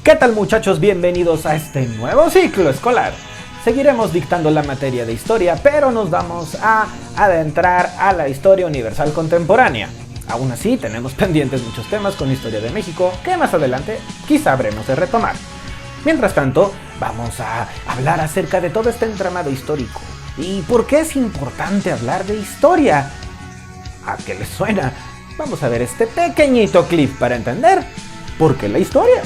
¿Qué tal, muchachos? Bienvenidos a este nuevo ciclo escolar. Seguiremos dictando la materia de historia, pero nos vamos a adentrar a la historia universal contemporánea. Aún así, tenemos pendientes muchos temas con la historia de México, que más adelante quizá habremos de retomar. Mientras tanto, vamos a hablar acerca de todo este entramado histórico. ¿Y por qué es importante hablar de historia? ¿A qué les suena? Vamos a ver este pequeñito clip para entender por qué la historia.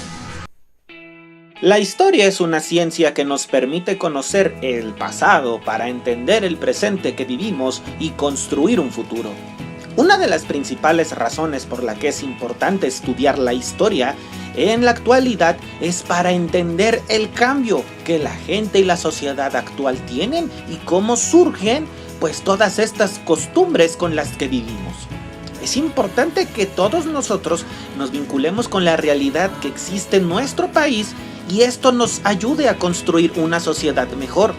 La historia es una ciencia que nos permite conocer el pasado para entender el presente que vivimos y construir un futuro. Una de las principales razones por la que es importante estudiar la historia en la actualidad es para entender el cambio que la gente y la sociedad actual tienen y cómo surgen pues todas estas costumbres con las que vivimos. Es importante que todos nosotros nos vinculemos con la realidad que existe en nuestro país y esto nos ayude a construir una sociedad mejor.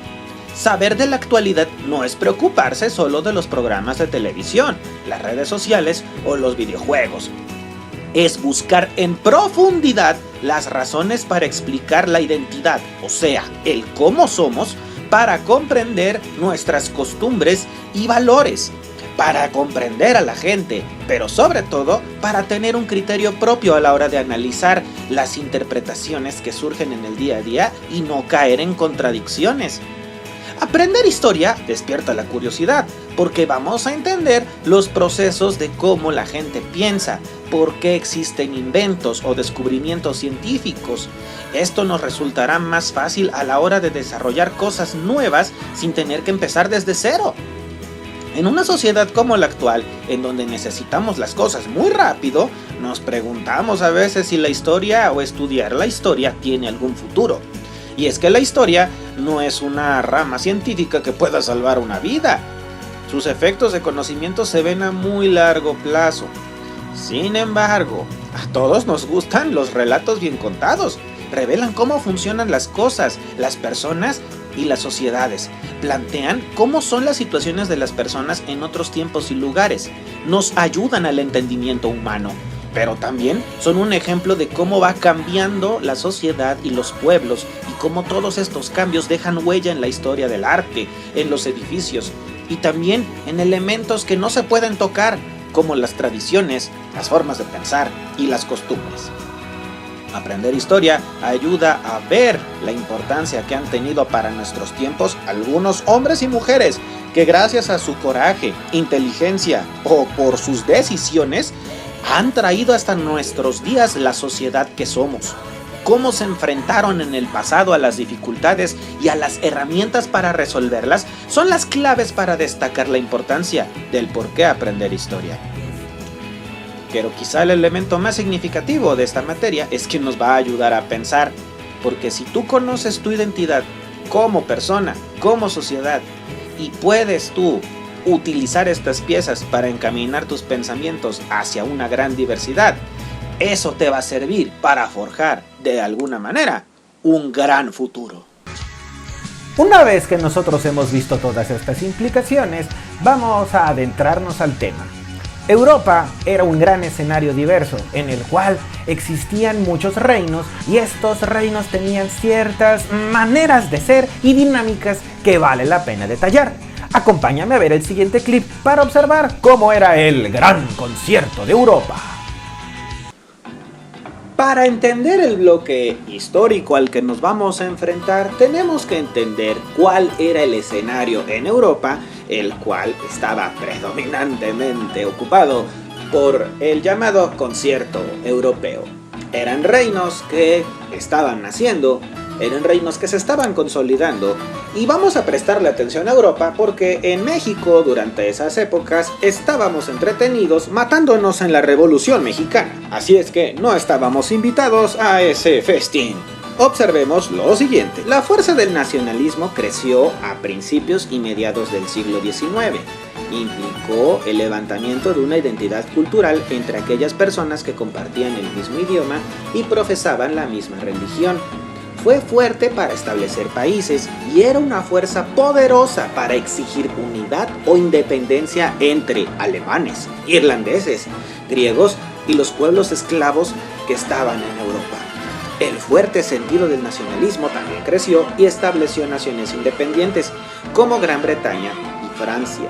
Saber de la actualidad no es preocuparse solo de los programas de televisión, las redes sociales o los videojuegos. Es buscar en profundidad las razones para explicar la identidad, o sea, el cómo somos, para comprender nuestras costumbres y valores, para comprender a la gente, pero sobre todo para tener un criterio propio a la hora de analizar las interpretaciones que surgen en el día a día y no caer en contradicciones. Aprender historia despierta la curiosidad, porque vamos a entender los procesos de cómo la gente piensa, por qué existen inventos o descubrimientos científicos. Esto nos resultará más fácil a la hora de desarrollar cosas nuevas sin tener que empezar desde cero. En una sociedad como la actual, en donde necesitamos las cosas muy rápido, nos preguntamos a veces si la historia o estudiar la historia tiene algún futuro. Y es que la historia no es una rama científica que pueda salvar una vida. Sus efectos de conocimiento se ven a muy largo plazo. Sin embargo, a todos nos gustan los relatos bien contados. Revelan cómo funcionan las cosas, las personas y las sociedades. Plantean cómo son las situaciones de las personas en otros tiempos y lugares. Nos ayudan al entendimiento humano, pero también son un ejemplo de cómo va cambiando la sociedad y los pueblos y cómo todos estos cambios dejan huella en la historia del arte, en los edificios y también en elementos que no se pueden tocar, como las tradiciones, las formas de pensar y las costumbres. Aprender historia ayuda a ver la importancia que han tenido para nuestros tiempos algunos hombres y mujeres que gracias a su coraje, inteligencia o por sus decisiones han traído hasta nuestros días la sociedad que somos. Cómo se enfrentaron en el pasado a las dificultades y a las herramientas para resolverlas son las claves para destacar la importancia del por qué aprender historia. Pero quizá el elemento más significativo de esta materia es que nos va a ayudar a pensar, porque si tú conoces tu identidad como persona, como sociedad, y puedes tú utilizar estas piezas para encaminar tus pensamientos hacia una gran diversidad, eso te va a servir para forjar, de alguna manera, un gran futuro. Una vez que nosotros hemos visto todas estas implicaciones, vamos a adentrarnos al tema. Europa era un gran escenario diverso, en el cual existían muchos reinos y estos reinos tenían ciertas maneras de ser y dinámicas que vale la pena detallar. Acompáñame a ver el siguiente clip para observar cómo era el Gran Concierto de Europa. Para entender el bloque histórico al que nos vamos a enfrentar, tenemos que entender cuál era el escenario en Europa, el cual estaba predominantemente ocupado por el llamado concierto europeo. Eran reinos que estaban naciendo, eran reinos que se estaban consolidando, y vamos a prestarle atención a Europa porque en México durante esas épocas estábamos entretenidos matándonos en la Revolución Mexicana, así es que no estábamos invitados a ese festín. Observemos lo siguiente. La fuerza del nacionalismo creció a principios y mediados del siglo XIX. Implicó el levantamiento de una identidad cultural entre aquellas personas que compartían el mismo idioma y profesaban la misma religión. Fue fuerte para establecer países y era una fuerza poderosa para exigir unidad o independencia entre alemanes, irlandeses, griegos y los pueblos esclavos que estaban en Europa. El fuerte sentido del nacionalismo también creció y estableció naciones independientes como Gran Bretaña y Francia.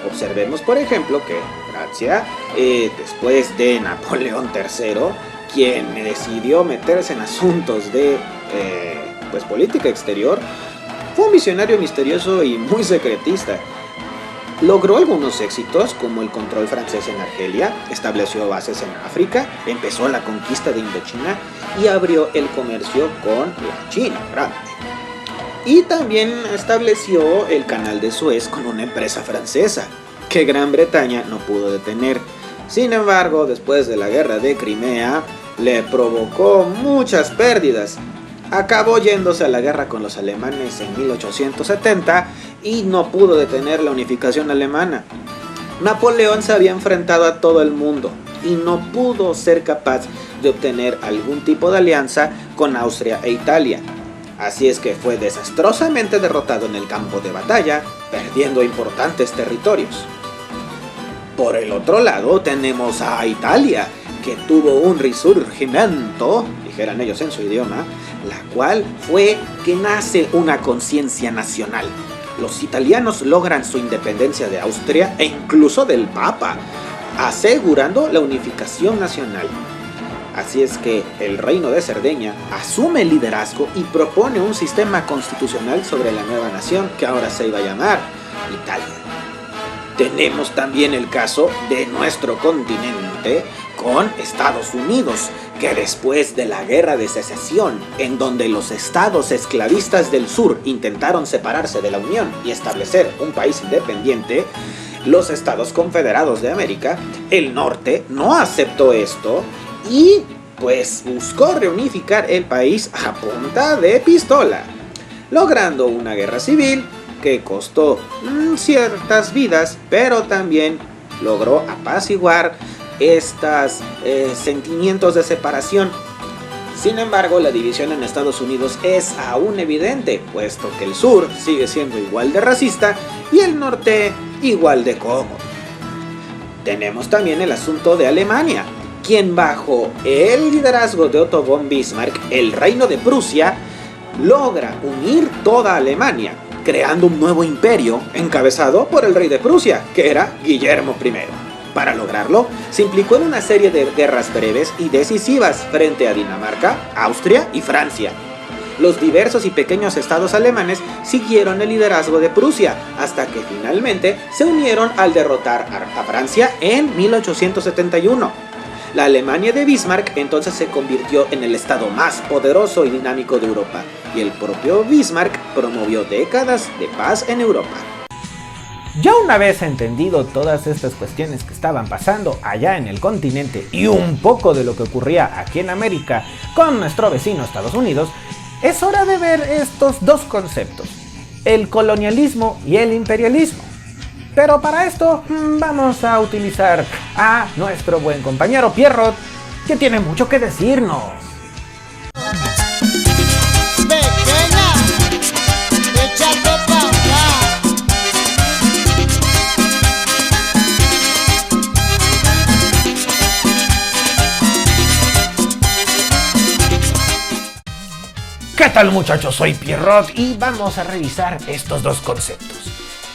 Observemos, por ejemplo, que Francia, después de Napoleón III, quien decidió meterse en asuntos de política exterior, fue un visionario misterioso y muy secretista. Logró algunos éxitos como el control francés en Argelia, estableció bases en África, empezó la conquista de Indochina y abrió el comercio con la China grande. Y también estableció el canal de Suez con una empresa francesa, que Gran Bretaña no pudo detener. Sin embargo, después de la guerra de Crimea, le provocó muchas pérdidas. Acabó yéndose a la guerra con los alemanes en 1870 y no pudo detener la unificación alemana. Napoleón se había enfrentado a todo el mundo y no pudo ser capaz de obtener algún tipo de alianza con Austria e Italia. Así es que fue desastrosamente derrotado en el campo de batalla, perdiendo importantes territorios. Por el otro lado tenemos a Italia, que tuvo un risurgimiento, dijeran ellos en su idioma, la cual fue que nace una conciencia nacional. Los italianos logran su independencia de Austria e incluso del Papa, asegurando la unificación nacional. Así es que el reino de Cerdeña asume el liderazgo y propone un sistema constitucional sobre la nueva nación que ahora se iba a llamar Italia. Tenemos también el caso de nuestro continente con Estados Unidos, que después de la Guerra de Secesión, en donde los estados esclavistas del sur intentaron separarse de la Unión y establecer un país independiente, los Estados Confederados de América, el norte, no aceptó esto y pues buscó reunificar el país a punta de pistola, logrando una guerra civil que costó ciertas vidas, pero también logró apaciguar estos sentimientos de separación. Sin embargo, la división en Estados Unidos es aún evidente, puesto que el sur sigue siendo igual de racista y el norte igual de cómodo. Tenemos también el asunto de Alemania, quien bajo el liderazgo de Otto von Bismarck, el reino de Prusia, logra unir toda Alemania, creando un nuevo imperio encabezado por el rey de Prusia, que era Guillermo I. Para lograrlo, se implicó en una serie de guerras breves y decisivas frente a Dinamarca, Austria y Francia. Los diversos y pequeños estados alemanes siguieron el liderazgo de Prusia, hasta que finalmente se unieron al derrotar a Francia en 1871. La Alemania de Bismarck entonces se convirtió en el estado más poderoso y dinámico de Europa, y el propio Bismarck promovió décadas de paz en Europa. Ya una vez entendido todas estas cuestiones que estaban pasando allá en el continente y un poco de lo que ocurría aquí en América con nuestro vecino Estados Unidos, es hora de ver estos dos conceptos, el colonialismo y el imperialismo. Pero para esto vamos a utilizar a nuestro buen compañero Pierrot, que tiene mucho que decirnos. Pequeña, échate pa' acá. ¿Qué tal, muchachos? Soy Pierrot y vamos a revisar estos dos conceptos.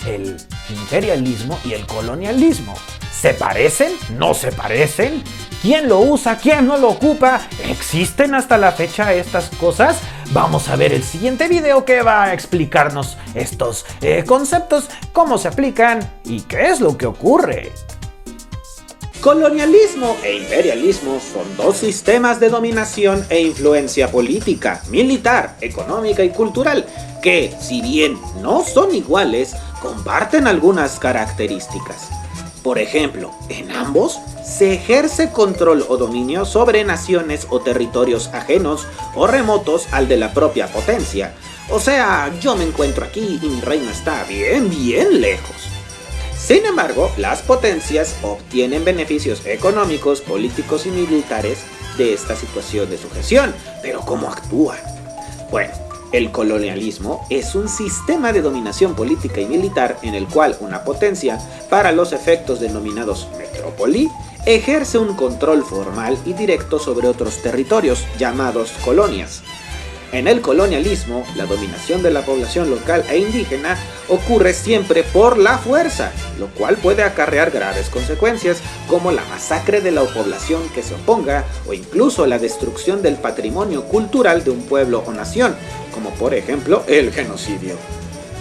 El imperialismo y el colonialismo. ¿Se parecen? ¿No se parecen? ¿Quién lo usa? ¿Quién no lo ocupa? ¿Existen hasta la fecha estas cosas? Vamos a ver el siguiente video que va a explicarnos estos conceptos, cómo se aplican y qué es lo que ocurre. Colonialismo e imperialismo son dos sistemas de dominación e influencia política, militar, económica y cultural que, si bien no son iguales, comparten algunas características. Por ejemplo, en ambos se ejerce control o dominio sobre naciones o territorios ajenos o remotos al de la propia potencia. O sea, yo me encuentro aquí y mi reino está bien lejos. Sin embargo, las potencias obtienen beneficios económicos, políticos y militares de esta situación de sujeción. Pero ¿cómo actúan? Bueno, el colonialismo es un sistema de dominación política y militar en el cual una potencia, para los efectos denominados metrópoli, ejerce un control formal y directo sobre otros territorios, llamados colonias. En el colonialismo, la dominación de la población local e indígena ocurre siempre por la fuerza, lo cual puede acarrear graves consecuencias como la masacre de la población que se oponga o incluso la destrucción del patrimonio cultural de un pueblo o nación, como por ejemplo el genocidio.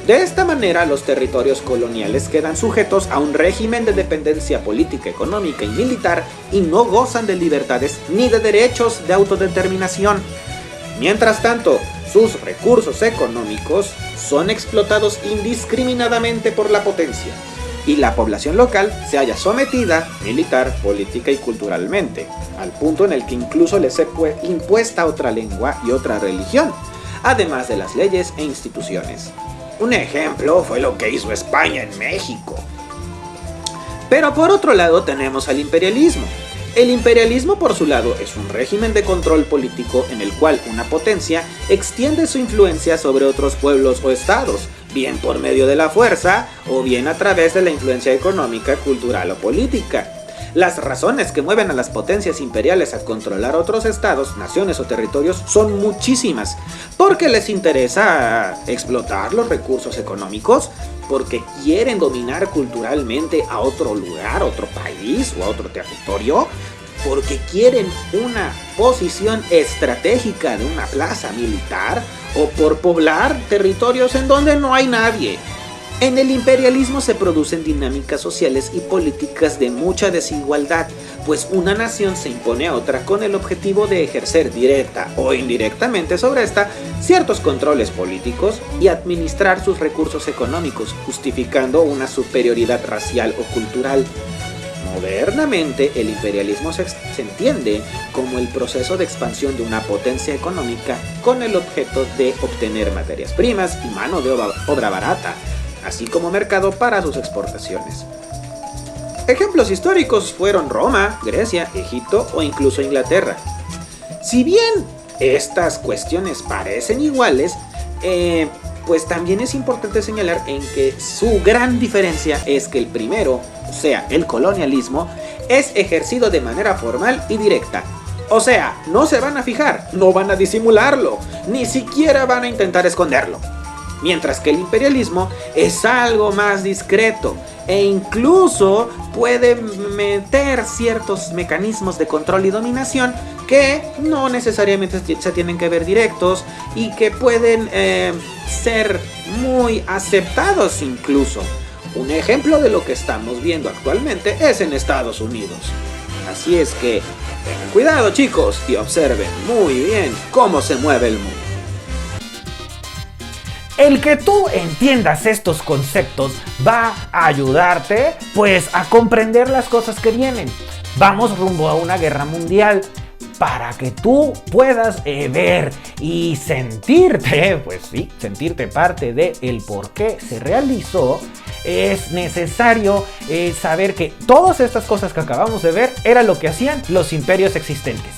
De esta manera, los territorios coloniales quedan sujetos a un régimen de dependencia política, económica y militar y no gozan de libertades ni de derechos de autodeterminación. Mientras tanto, sus recursos económicos son explotados indiscriminadamente por la potencia y la población local se halla sometida militar, política y culturalmente, al punto en el que incluso les es impuesta otra lengua y otra religión, además de las leyes e instituciones. Un ejemplo fue lo que hizo España en México. Pero por otro lado tenemos al imperialismo. El imperialismo, por su lado, es un régimen de control político en el cual una potencia extiende su influencia sobre otros pueblos o estados, bien por medio de la fuerza o bien a través de la influencia económica, cultural o política. Las razones que mueven a las potencias imperiales a controlar otros estados, naciones o territorios son muchísimas, porque les interesa explotar los recursos económicos, porque quieren dominar culturalmente a otro lugar, otro país o a otro territorio, porque quieren una posición estratégica de una plaza militar o por poblar territorios en donde no hay nadie. En el imperialismo se producen dinámicas sociales y políticas de mucha desigualdad, pues una nación se impone a otra con el objetivo de ejercer directa o indirectamente sobre esta ciertos controles políticos y administrar sus recursos económicos, justificando una superioridad racial o cultural. Modernamente, el imperialismo se entiende como el proceso de expansión de una potencia económica con el objeto de obtener materias primas y mano de obra barata, así como mercado para sus exportaciones. Ejemplos históricos fueron Roma, Grecia, Egipto o incluso Inglaterra. Si bien estas cuestiones parecen iguales, pues también es importante señalar en que su gran diferencia es que el primero, o sea, el colonialismo, es ejercido de manera formal y directa. O sea, no se van a fijar, no van a disimularlo, ni siquiera van a intentar esconderlo. Mientras que el imperialismo es algo más discreto e incluso puede meter ciertos mecanismos de control y dominación que no necesariamente se tienen que ver directos y que pueden ser muy aceptados incluso. Un ejemplo de lo que estamos viendo actualmente es en Estados Unidos. Así es que tengan cuidado, chicos, y observen muy bien cómo se mueve el mundo. El que tú entiendas estos conceptos va a ayudarte, pues, a comprender las cosas que vienen. Vamos rumbo a una guerra mundial. Para que tú puedas ver y sentirte, pues sí, sentirte parte de el por qué se realizó, es necesario saber que todas estas cosas que acabamos de ver era lo que hacían los imperios existentes.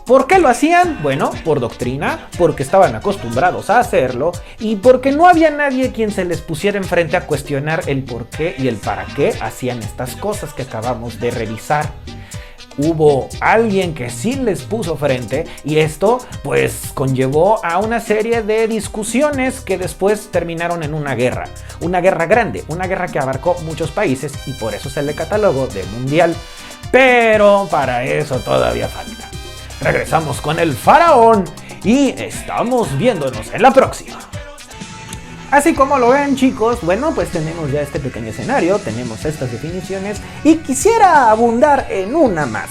¿Por qué lo hacían? Bueno, por doctrina, porque estaban acostumbrados a hacerlo y porque no había nadie quien se les pusiera enfrente a cuestionar el por qué y el para qué hacían estas cosas que acabamos de revisar. Hubo alguien que sí les puso frente y esto pues conllevó a una serie de discusiones que después terminaron en una guerra grande, una guerra que abarcó muchos países y por eso se le catalogó de mundial. Pero para eso todavía falta. Regresamos con el faraón y estamos viéndonos en la próxima. Así como lo ven, chicos, bueno, pues tenemos ya este pequeño escenario, tenemos estas definiciones y quisiera abundar en una más,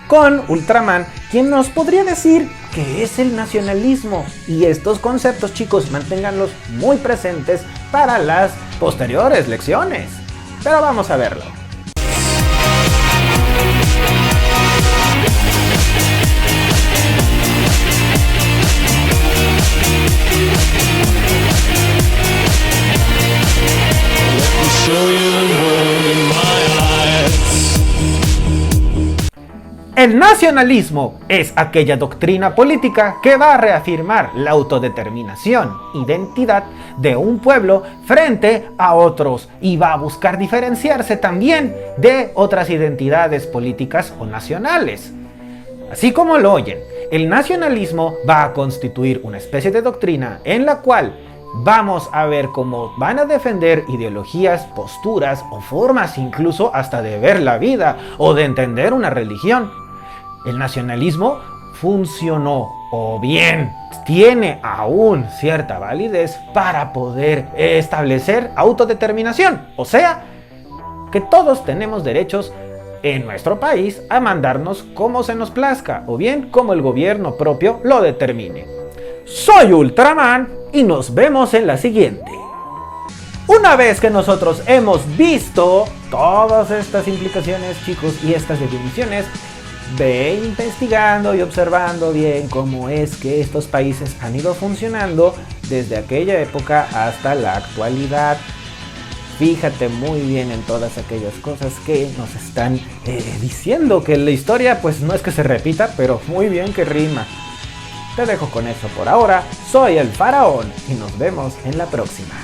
con Ultraman, quien nos podría decir qué es el nacionalismo. Y estos conceptos, chicos, manténganlos muy presentes para las posteriores lecciones. Pero vamos a verlo. El nacionalismo es aquella doctrina política que va a reafirmar la autodeterminación, identidad de un pueblo frente a otros y va a buscar diferenciarse también de otras identidades políticas o nacionales. Así como lo oyen, el nacionalismo va a constituir una especie de doctrina en la cual vamos a ver cómo van a defender ideologías, posturas o formas incluso hasta de ver la vida o de entender una religión. El nacionalismo funcionó o bien tiene aún cierta validez para poder establecer autodeterminación, o sea, que todos tenemos derechos en nuestro país a mandarnos como se nos plazca o bien como el gobierno propio lo determine. Soy Ultraman y nos vemos en la siguiente. Una vez que nosotros hemos visto todas estas implicaciones, chicos, y estas definiciones, ve investigando y observando bien cómo es que estos países han ido funcionando desde aquella época hasta la actualidad. Fíjate muy bien en todas aquellas cosas que nos están diciendo, que la historia pues no es que se repita, pero muy bien que rima. Te dejo con eso por ahora, soy el Faraón y nos vemos en la próxima.